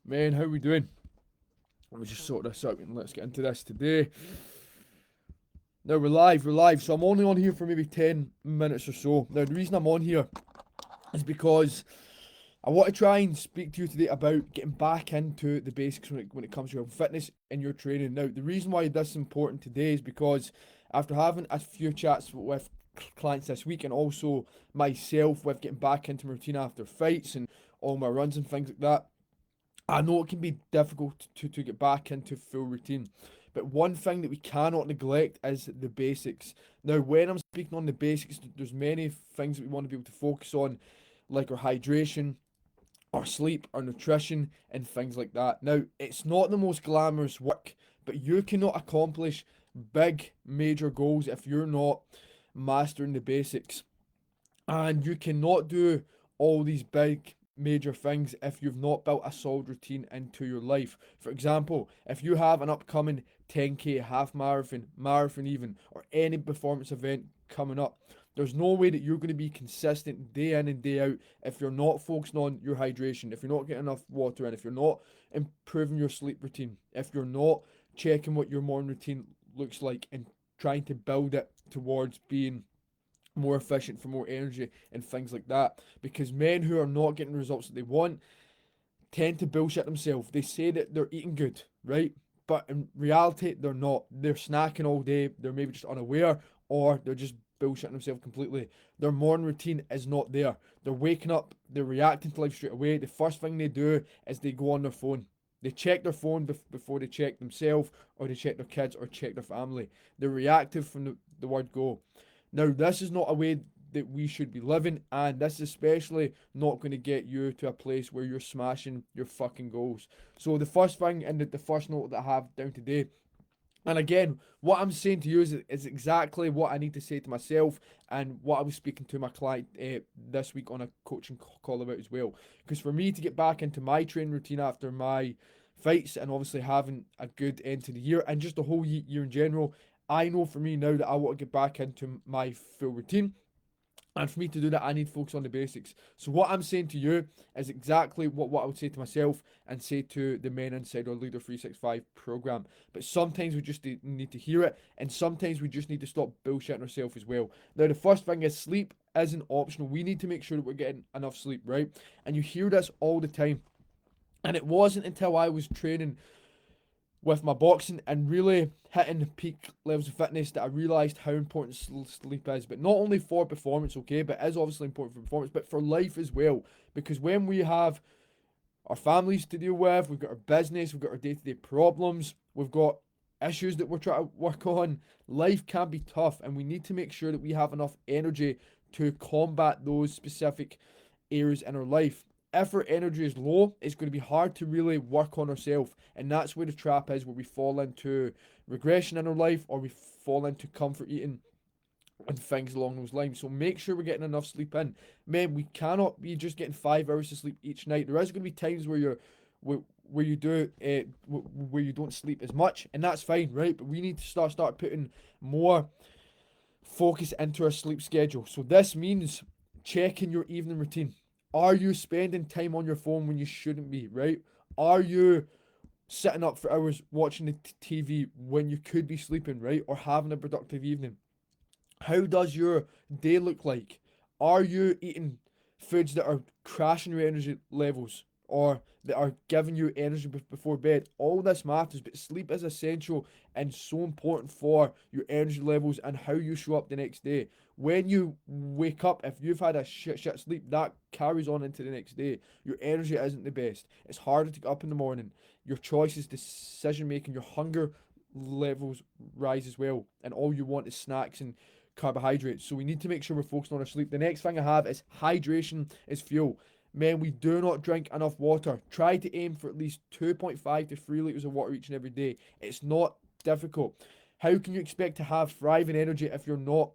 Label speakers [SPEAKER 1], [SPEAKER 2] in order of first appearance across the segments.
[SPEAKER 1] Man, how we doing? Let me just sort this out and let's get into this today. Now we're live. So I'm only on here for maybe 10 minutes or so. Now the reason I'm on here is because I want to try and speak to you today about getting back into the basics when it comes to your fitness and your training. Now the reason why this is important today is because after having a few chats with clients this week and also myself with getting back into my routine after fights and all my runs and things like that, I know it can be difficult to get back into full routine, but one thing that we cannot neglect is the basics. Now, when I'm speaking on the basics, there's many things that we want to be able to focus on, like our hydration, our sleep, our nutrition, and things like that. Now, it's not the most glamorous work, but you cannot accomplish big, major goals if you're not mastering the basics. And you cannot do all these big major things if you've not built a solid routine into your life. For example, if you have an upcoming 10k, half marathon, marathon even, or any performance event coming up, there's no way that you're going to be consistent day in and day out if you're not focusing on your hydration, if you're not getting enough water in, if you're not improving your sleep routine, if you're not checking what your morning routine looks like and trying to build it towards being more efficient for more energy and things like that. Because men who are not getting the results that they want tend to bullshit themselves. They say that they're eating good, right? But in reality, they're not. They're snacking all day. They're maybe just unaware, or they're just bullshitting themselves completely. Their morning routine is not there. They're waking up, they're reacting to life straight away. The first thing they do is they go on their phone. They check their phone before they check themselves, or they check their kids, or check their family. They're reactive from the word go. Now, this is not a way that we should be living, and this is especially not going to get you to a place where you're smashing your fucking goals. So, the first thing and the first note that I have down today, and again, what I'm saying to you is exactly what I need to say to myself and what I was speaking to my client this week on a coaching call about as well. Because for me to get back into my training routine after my fights and obviously having a good end to the year and just the whole year in general, I know for me now that I want to get back into my full routine. And for me to do that, I need to focus on the basics. So what I'm saying to you is exactly what I would say to myself and say to the men inside our Leader 365 program. But sometimes we just need to hear it, and sometimes we just need to stop bullshitting ourselves as well. Now, the first thing is sleep isn't optional. We need to make sure that we're getting enough sleep, right? And you hear this all the time. And it wasn't until I was training with my boxing and really hitting peak levels of fitness that I realised how important sleep is. But not only for performance, okay, but it is obviously important for performance, but for life as well. Because when we have our families to deal with, we've got our business, we've got our day-to-day problems, we've got issues that we're trying to work on, life can be tough, and we need to make sure that we have enough energy to combat those specific areas in our life. If our energy is low, it's going to be hard to really work on ourselves, and that's where the trap is, where we fall into regression in our life or we fall into comfort eating and things along those lines. So make sure we're getting enough sleep in. Man, we cannot be just getting 5 hours of sleep each night. There is going to be times where where you do where you don't sleep as much, and that's fine, right? But we need to start putting more focus into our sleep schedule. So this means checking your evening routine. Are you spending time on your phone when you shouldn't be, right? Are you sitting up for hours watching the TV when you could be sleeping, right? Or having a productive evening? How does your day look like? Are you eating foods that are crashing your energy levels or that are giving you energy before bed? All this matters, but sleep is essential and so important for your energy levels and how you show up the next day. When you wake up, if you've had a shit sleep, that carries on into the next day. Your energy isn't the best. It's harder to get up in the morning. Your choices, decision making, your hunger levels rise as well, and all you want is snacks and carbohydrates. So we need to make sure we're focused on our sleep. The next thing I have is hydration is fuel. Men, we do not drink enough water. Try to aim for at least 2.5 to 3 litres of water each and every day. It's not difficult. How can you expect to have thriving energy if you're not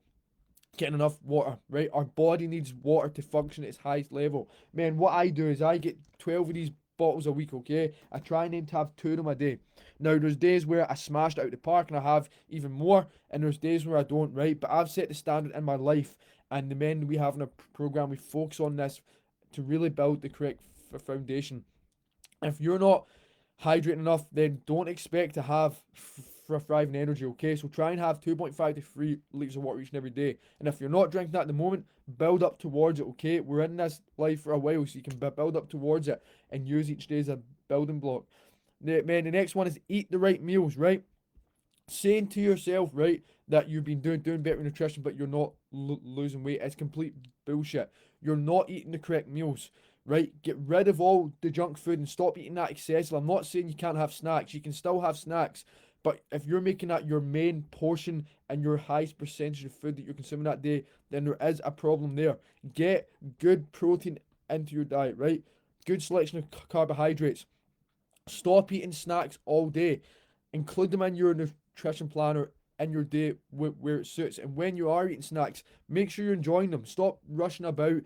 [SPEAKER 1] getting enough water, right? Our body needs water to function at its highest level. Man, what I do is I get 12 of these bottles a week, okay? I try and aim to have 2 of them a day. Now, there's days where I smashed out the park and I have even more, and there's days where I don't, right? But I've set the standard in my life, and the men we have in our program, we focus on this to really build the correct foundation. If you're not hydrating enough, then don't expect to have thriving energy, okay? So try and have 2.5 to 3 litres of water each and every day. And if you're not drinking that at the moment, build up towards it, okay? We're in this life for a while, so you can build up towards it and use each day as a building block. Man, the next one is eat the right meals, right? Saying to yourself, right, that you've been doing better nutrition, but you're not losing weight is complete bullshit. You're not eating the correct meals, right? Get rid of all the junk food and stop eating that excessively. I'm not saying you can't have snacks. You can still have snacks, but if you're making that your main portion and your highest percentage of food that you're consuming that day, then there is a problem there. Get good protein into your diet, right? Good selection of carbohydrates. Stop eating snacks all day. Include them in your nutrition planner in your day where it suits. And when you are eating snacks, make sure you're enjoying them. Stop rushing about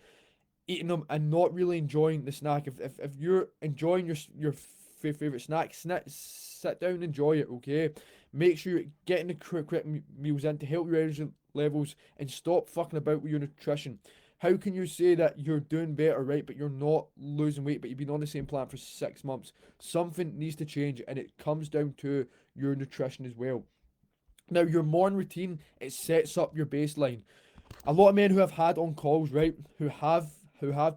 [SPEAKER 1] eating them and not really enjoying the snack. If you're enjoying your favorite snack, sit down and enjoy it, okay? Make sure you're getting the correct meals in to help your energy levels and stop fucking about with your nutrition. How can you say that you're doing better, right, but you're not losing weight, but you've been on the same plan for 6 months? Something needs to change, and it comes down to your nutrition as well. Now, your morning routine, it sets up your baseline. A lot of men who have had on calls, right, who have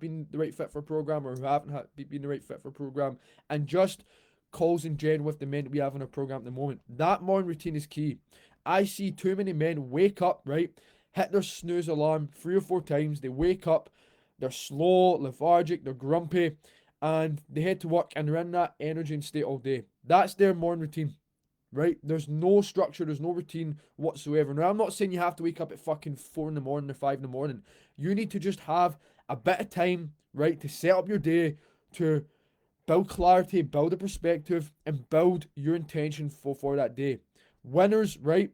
[SPEAKER 1] been the right fit for a program or who haven't been the right fit for a program, and just calls in general with the men that we have on our program at the moment. That morning routine is key. I see too many men wake up, right, hit their snooze alarm 3 or 4 times. They wake up, they're slow, lethargic, they're grumpy, and they head to work and they're in that energy and state all day. That's their morning routine, right? There's no structure, there's no routine whatsoever. Now, I'm not saying you have to wake up at fucking 4 in the morning or 5 in the morning. You need to just have a bit of time, right, to set up your day, to build clarity, build a perspective, and build your intention for that day. Winners, right,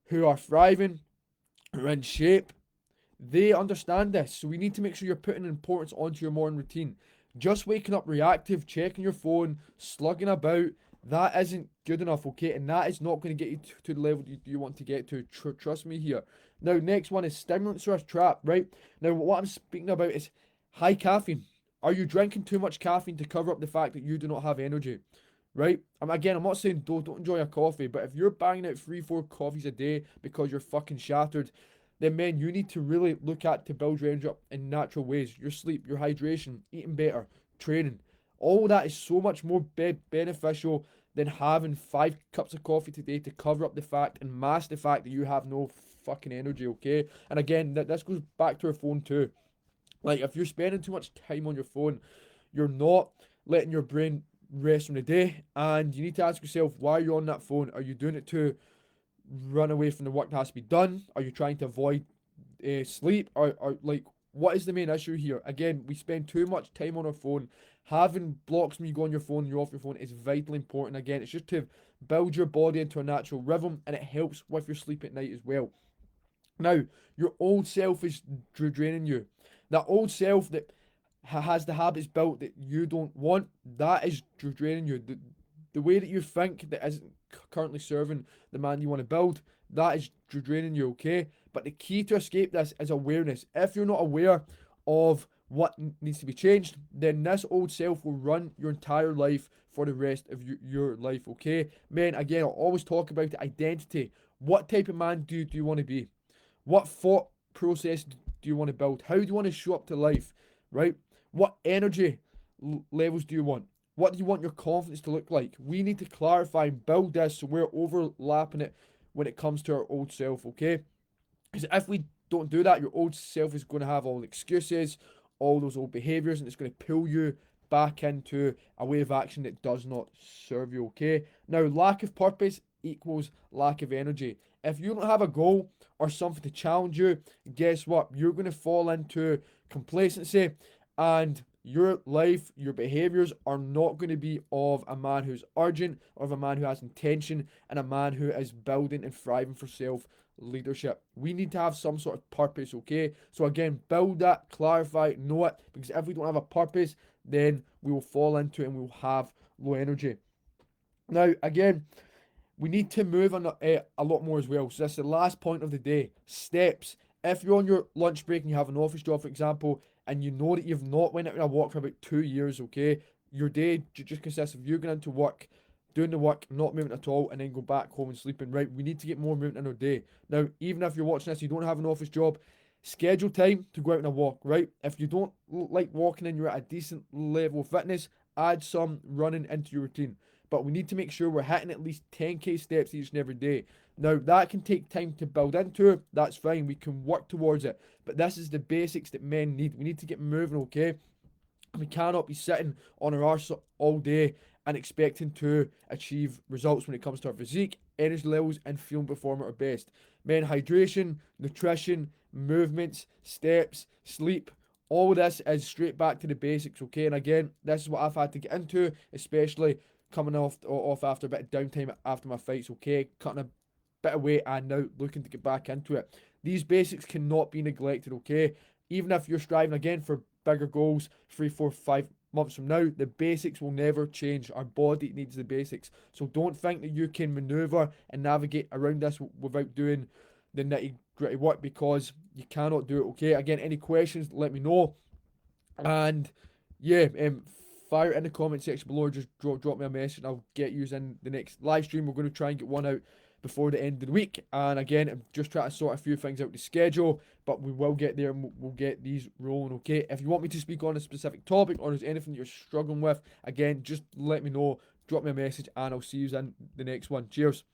[SPEAKER 1] who are thriving, who are in shape, they understand this. So we need to make sure you're putting importance onto your morning routine. Just waking up reactive, checking your phone, slugging about, that isn't good enough, okay? And that is not going to get you to the level you want to get to. Trust me here. Now, next one is stimulants are a trap, right? Now, what I'm speaking about is high caffeine. Are you drinking too much caffeine to cover up the fact that you do not have energy? Right? Again, I'm not saying don't enjoy a coffee, but if you're banging out 3, 4 coffees a day because you're fucking shattered, then man, you need to really look at to build your energy up in natural ways. Your sleep, your hydration, eating better, training. All that is so much more beneficial than having 5 cups of coffee today to cover up the fact and mask the fact that you have no fucking energy, okay? And again, this goes back to our phone too. Like, if you're spending too much time on your phone, you're not letting your brain rest from the day, and you need to ask yourself, why are you on that phone? Are you doing it to run away from the work that has to be done? Are you trying to avoid sleep? Or like, what is the main issue here? Again, we spend too much time on our phone. Having blocks when you go on your phone, you're off your phone, is vitally important. Again, it's just to build your body into a natural rhythm, and it helps with your sleep at night as well. Now, your old self is draining you. That old self that has the habits built that you don't want, that is draining you. The way that you think that isn't currently serving the man you want to build, that is draining you, okay? But the key to escape this is awareness. If you're not aware of what needs to be changed, then this old self will run your entire life for the rest of your life, okay? Man, again, I'll always talk about identity. What type of man do you want to be? What thought process do you want to build? How do you want to show up to life, right? What energy levels do you want? What do you want your confidence to look like? We need to clarify and build this so we're overlapping it when it comes to our old self, okay? Because if we don't do that, your old self is going to have all the excuses, all those old behaviors, and it's going to pull you back into a way of action that does not serve you, okay? Now, lack of purpose equals lack of energy. If you don't have a goal or something to challenge you, guess what? You're going to fall into complacency, and your life, your behaviors are not going to be of a man who's urgent, or of a man who has intention, and a man who is building and thriving for self leadership. We need to have some sort of purpose, okay? So again, build that, clarify, know it, because if we don't have a purpose, then we will fall into it and we will have low energy. Now, again, we need to move on a lot more as well. So that's the last point of the day. Steps. If you're on your lunch break and you have an office job, for example, and you know that you've not went out on a walk for about 2 years, okay, your day just consists of you going into work, doing the work, not moving at all, and then go back home and sleeping. Right? We need to get more movement in our day. Now, even if you're watching this, you don't have an office job, schedule time to go out on a walk. Right? If you don't like walking and you're at a decent level of fitness, add some running into your routine. But we need to make sure we're hitting at least 10k steps each and every day. Now, that can take time to build into. That's fine. We can work towards it. But this is the basics that men need. We need to get moving, okay? We cannot be sitting on our arse all day and expecting to achieve results when it comes to our physique, energy levels, and feeling perform at our best. Men, hydration, nutrition, movements, steps, sleep, all this is straight back to the basics, okay? And again, this is what I've had to get into, especially coming off after a bit of downtime after my fights, okay? Cutting a bit of weight and now looking to get back into it. These basics cannot be neglected, okay? Even if you're striving again for bigger goals 3, 4, 5 months from now, the basics will never change. Our body needs the basics. So don't think that you can maneuver and navigate around this without doing the nitty gritty work, because you cannot do it, okay? Again, any questions, let me know. And yeah, fire it in the comment section below, or just drop me a message and I'll get you in the next live stream. We're going to try and get one out before the end of the week. And again, I'm just trying to sort a few things out to schedule, but we will get there and we'll get these rolling, okay? If you want me to speak on a specific topic or there's anything you're struggling with, again, just let me know, drop me a message, and I'll see you in the next one. Cheers.